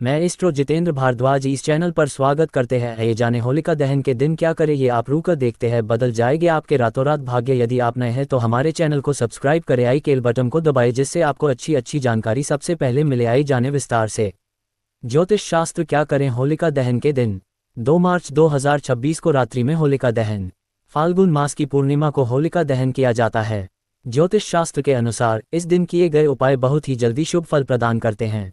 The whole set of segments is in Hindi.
मैं एस्ट्रो जितेंद्र भारद्वाज इस चैनल पर स्वागत करते हैं। ये जाने होलिका दहन के दिन क्या करें, ये आप रुकर देखते हैं, बदल जाएंगे आपके रातों रात भाग्य। यदि आप नए हैं तो हमारे चैनल को सब्सक्राइब करें, आई के बटन को दबाएं जिससे आपको अच्छी जानकारी सबसे पहले मिले। आई जाने विस्तार से। ज्योतिष शास्त्र क्या करें होलिका दहन के दिन। 2 मार्च 2026 को रात्रि में होलिका दहन। फाल्गुन मास की पूर्णिमा को होलिका दहन किया जाता है। ज्योतिष शास्त्र के अनुसार इस दिन किए गए उपाय बहुत ही जल्दी शुभ फल प्रदान करते हैं।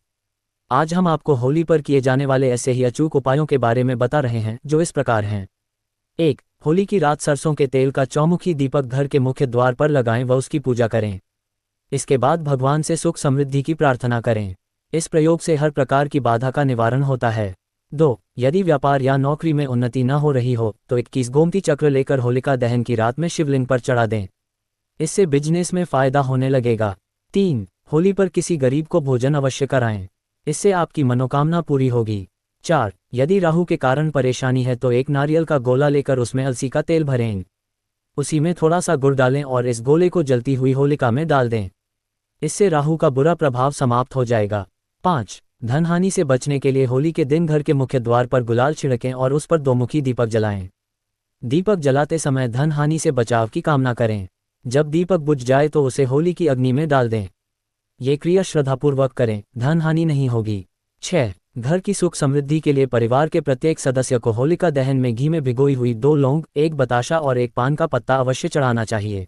आज हम आपको होली पर किए जाने वाले ऐसे ही अचूक उपायों के बारे में बता रहे हैं जो इस प्रकार हैं। 1. होली की रात सरसों के तेल का चौमुखी दीपक घर के मुख्य द्वार पर लगाएं व उसकी पूजा करें। इसके बाद भगवान से सुख समृद्धि की प्रार्थना करें। इस प्रयोग से हर प्रकार की बाधा का निवारण होता है। 2. यदि व्यापार या नौकरी में उन्नति न हो रही हो तो 21 गोमती चक्र लेकर होलिका दहन की रात में शिवलिंग पर चढ़ा दें। इससे बिजनेस में फायदा होने लगेगा। 3. होली पर किसी गरीब को भोजन अवश्य कराएं, इससे आपकी मनोकामना पूरी होगी। 4. यदि राहु के कारण परेशानी है तो एक नारियल का गोला लेकर उसमें अलसी का तेल भरें, उसी में थोड़ा सा गुड़ डालें और इस गोले को जलती हुई होलिका में डाल दें। इससे राहु का बुरा प्रभाव समाप्त हो जाएगा। 5. धन हानि से बचने के लिए होली के दिन घर के मुख्य द्वार पर गुलाल छिड़कें और उस पर 2 मुखी दीपक जलाएं। दीपक जलाते समय धन हानि से बचाव की कामना करें। जब दीपक बुझ जाए तो उसे होली की अग्नि में डाल दें। ये क्रिया श्रद्धापूर्वक करें, धन हानि नहीं होगी। 6. घर की सुख समृद्धि के लिए परिवार के प्रत्येक सदस्य को होलिका दहन में घी में भिगोई हुई 2 लौंग, 1 बताशा और 1 पान का पत्ता अवश्य चढ़ाना चाहिए।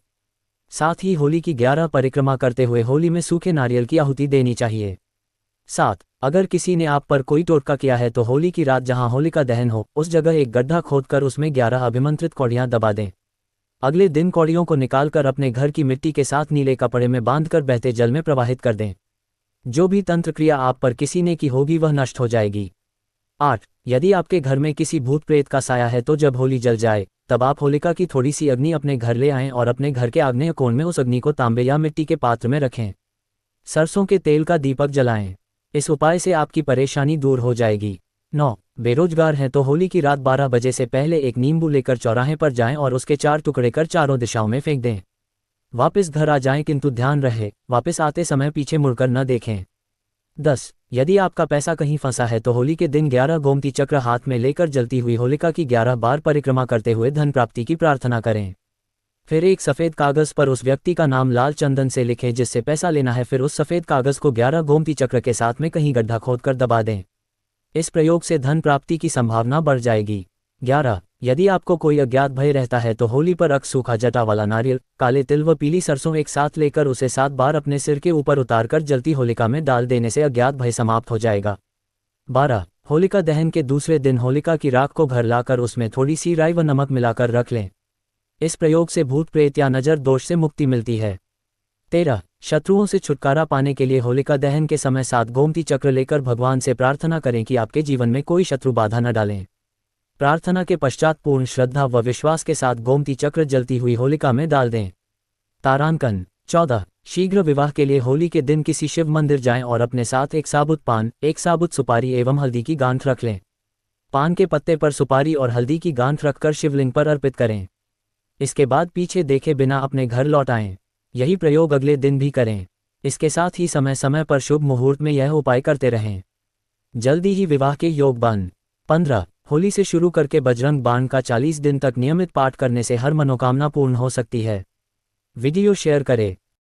साथ ही होली की 11 परिक्रमा करते हुए होली में सूखे नारियल की आहुति देनी चाहिए। 7. अगर किसी ने आप पर कोई टोटका किया है तो होली की रात जहां होलिका दहन हो उस जगह एक गड्ढा खोदकर उसमें 11 अभिमंत्रित कौड़ियां दबा दें। अगले दिन कौड़ियों को निकालकर अपने घर की मिट्टी के साथ नीले कपड़े में बांधकर बहते जल में प्रवाहित कर दें। जो भी तंत्र क्रिया आप पर किसी ने की होगी वह नष्ट हो जाएगी। 8. यदि आपके घर में किसी भूत प्रेत का साया है तो जब होली जल जाए तब आप होलिका की थोड़ी सी अग्नि अपने घर ले आएं और अपने घर के आग्नेय कोण में उस अग्नि को तांबे या मिट्टी के पात्र में रखें। सरसों के तेल का दीपक जलाएं। इस उपाय से आपकी परेशानी दूर हो जाएगी। 9. बेरोजगार हैं तो होली की रात 12 बजे से पहले एक नींबू लेकर चौराहे पर जाएं और उसके 4 टुकड़े कर चारों दिशाओं में फेंक दें। वापस घर आ जाएं, किंतु ध्यान रहे वापस आते समय पीछे मुड़कर न देखें। 10. यदि आपका पैसा कहीं फंसा है तो होली के दिन 11 गोमती चक्र हाथ में लेकर जलती हुई होलिका की 11 बार परिक्रमा करते हुए धन प्राप्ति की प्रार्थना करें। फिर एक सफ़ेद कागज़ पर उस व्यक्ति का नाम लाल चंदन से लिखें जिससे पैसा लेना है। फिर उस सफ़ेद कागज़ को 11 गोमती चक्र के साथ में कहीं गड्ढा खोदकर दबा दें। इस प्रयोग से धन प्राप्ति की संभावना बढ़ जाएगी। 11. यदि आपको कोई अज्ञात भय रहता है तो होली पर अक्स सूखा जटा वाला नारियल, काले तिल व पीली सरसों एक साथ लेकर उसे 7 बार अपने सिर के ऊपर उतारकर जलती होलिका में डाल देने से अज्ञात भय समाप्त हो जाएगा। 12. होलिका दहन के दूसरे दिन होलिका की राख को घर लाकर उसमें थोड़ी सी राई व नमक मिलाकर रख लें। इस प्रयोग से भूत प्रेत या नजर दोष से मुक्ति मिलती है। 13. शत्रुओं से छुटकारा पाने के लिए होलिका दहन के समय 7 गोमती चक्र लेकर भगवान से प्रार्थना करें कि आपके जीवन में कोई शत्रु बाधा न डालें। प्रार्थना के पश्चात पूर्ण श्रद्धा व विश्वास के साथ गोमती चक्र जलती हुई होलिका में डाल दें। तारांकन। 14. शीघ्र विवाह के लिए होली के दिन किसी शिव मंदिर जाएं और अपने साथ एक साबुत पान, एक साबुत सुपारी एवं हल्दी की गांठ रख लें। पान के पत्ते पर सुपारी और हल्दी की गांठ रखकर शिवलिंग पर अर्पित करें। इसके बाद पीछे देखे बिना अपने घर लौट आएं। यही प्रयोग अगले दिन भी करें। इसके साथ ही समय समय पर शुभ मुहूर्त में यह उपाय करते रहें। जल्दी ही विवाह के योग बन। 15. होली से शुरू करके बजरंग बाण का 40 दिन तक नियमित पाठ करने से हर मनोकामना पूर्ण हो सकती है। वीडियो शेयर करें।